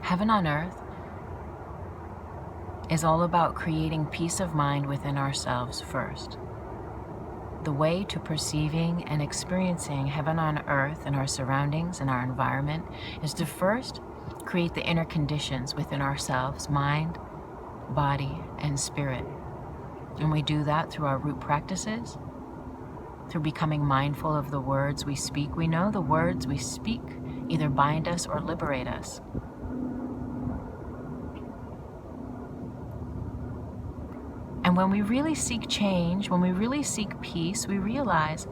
Heaven on earth is all about creating peace of mind within ourselves first. The way to perceiving and experiencing heaven on earth in our surroundings and our environment is to first create the inner conditions within ourselves, mind, body, and spirit. And we do that through our root practices, through becoming mindful of the words we speak. We know the words we speak either bind us or liberate us. And when we really seek change, when we really seek peace, we realize,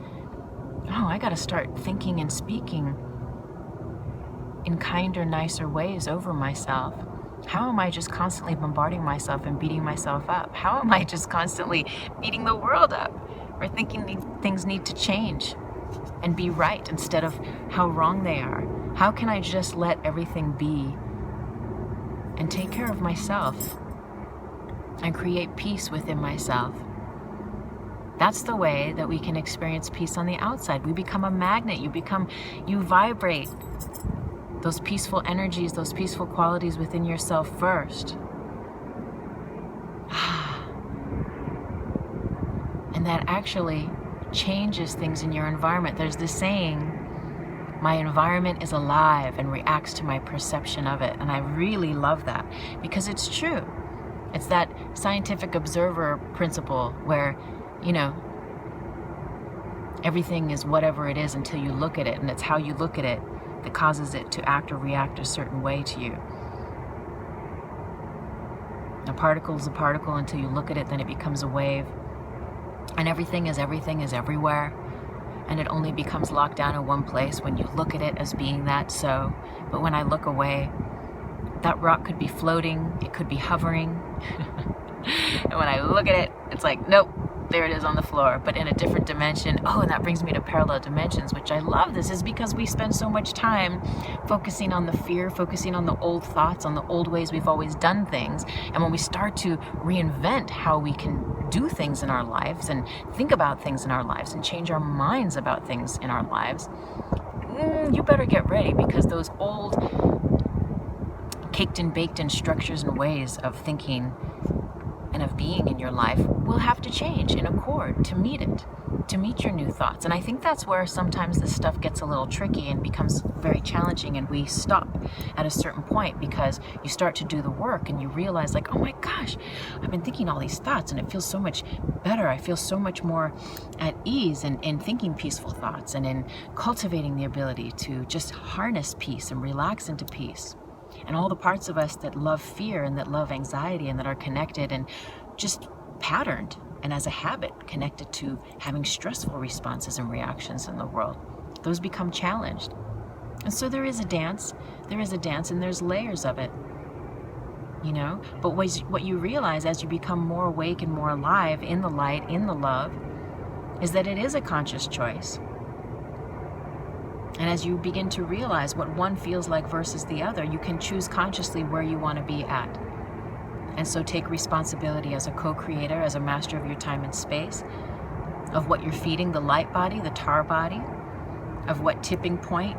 oh, I got to start thinking and speaking in kinder, nicer ways over myself. How am I just constantly bombarding myself and beating myself up? How am I just constantly beating the world up or thinking things need to change and be right instead of how wrong they are? How can I just let everything be and take care of myself and create peace within myself? That's the way that we can experience peace on the outside. We become a magnet. You vibrate those peaceful energies, those peaceful qualities within yourself first. And that actually changes things in your environment. There's this saying, my environment is alive and reacts to my perception of it. And I really love that because it's true. It's that scientific observer principle where, everything is whatever it is until you look at it, and it's how you look at it that causes it to act or react a certain way to you. A particle is a particle until you look at it, then it becomes a wave. And everything is everywhere. And it only becomes locked down in one place when you look at it as being that so. But when I look away, that rock could be floating, it could be hovering. And when I look at it, it's like, nope, there it is on the floor, but in a different dimension. Oh, and that brings me to parallel dimensions, which I love. This is because we spend so much time focusing on the fear, focusing on the old thoughts, on the old ways we've always done things. And when we start to reinvent how we can do things in our lives and think about things in our lives and change our minds about things in our lives, you better get ready, because those old caked and baked in structures and ways of thinking and of being in your life will have to change in accord to meet it, to meet your new thoughts. And I think that's where sometimes this stuff gets a little tricky and becomes very challenging, and we stop at a certain point because you start to do the work and you realize, like, oh my gosh, I've been thinking all these thoughts and it feels so much better. I feel so much more at ease in thinking peaceful thoughts and in cultivating the ability to just harness peace and relax into peace. And all the parts of us that love fear and that love anxiety and that are connected and just patterned and as a habit connected to having stressful responses and reactions in the world, those become challenged. And so there is a dance and there's layers of it, but what you realize as you become more awake and more alive in the light, in the love, is that it is a conscious choice. And as you begin to realize what one feels like versus the other, you can choose consciously where you want to be at. And so take responsibility as a co-creator, as a master of your time and space, of what you're feeding the light body, the tar body, of what tipping point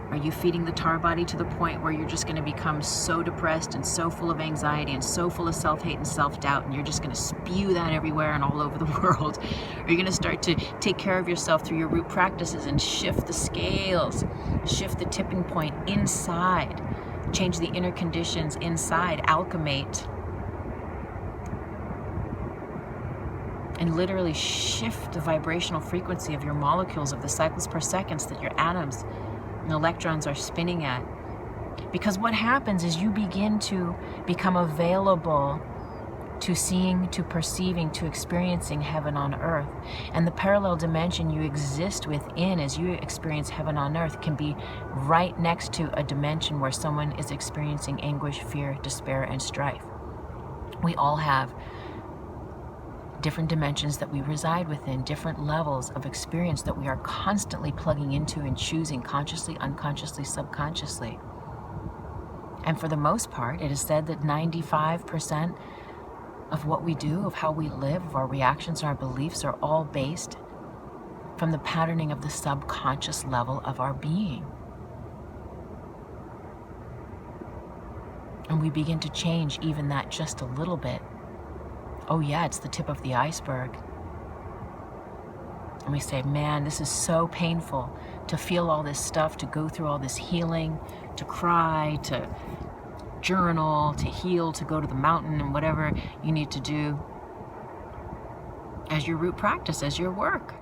are you feeding the tar body to the point where you're just going to become so depressed and so full of anxiety and so full of self-hate and self-doubt, and you're just going to spew that everywhere and all over the world? Or you're going to start to take care of yourself through your root practices and shift the scales, shift the tipping point inside, change the inner conditions inside, alchemate, and literally shift the vibrational frequency of your molecules, of the cycles per second that your atoms and electrons are spinning at. Because what happens is you begin to become available to seeing, to perceiving, to experiencing heaven on earth. And the parallel dimension you exist within as you experience heaven on earth can be right next to a dimension where someone is experiencing anguish, fear, despair, and strife. We all have different dimensions that we reside within, different levels of experience that we are constantly plugging into and choosing consciously, unconsciously, subconsciously. And for the most part, it is said that 95% of what we do, of how we live, of our reactions and our beliefs are all based from the patterning of the subconscious level of our being. And we begin to change even that just a little bit. Oh yeah, it's the tip of the iceberg. And we say, man, this is so painful to feel all this stuff, to go through all this healing, to cry, to journal, to heal, to go to the mountain, and whatever you need to do as your root practice, as your work.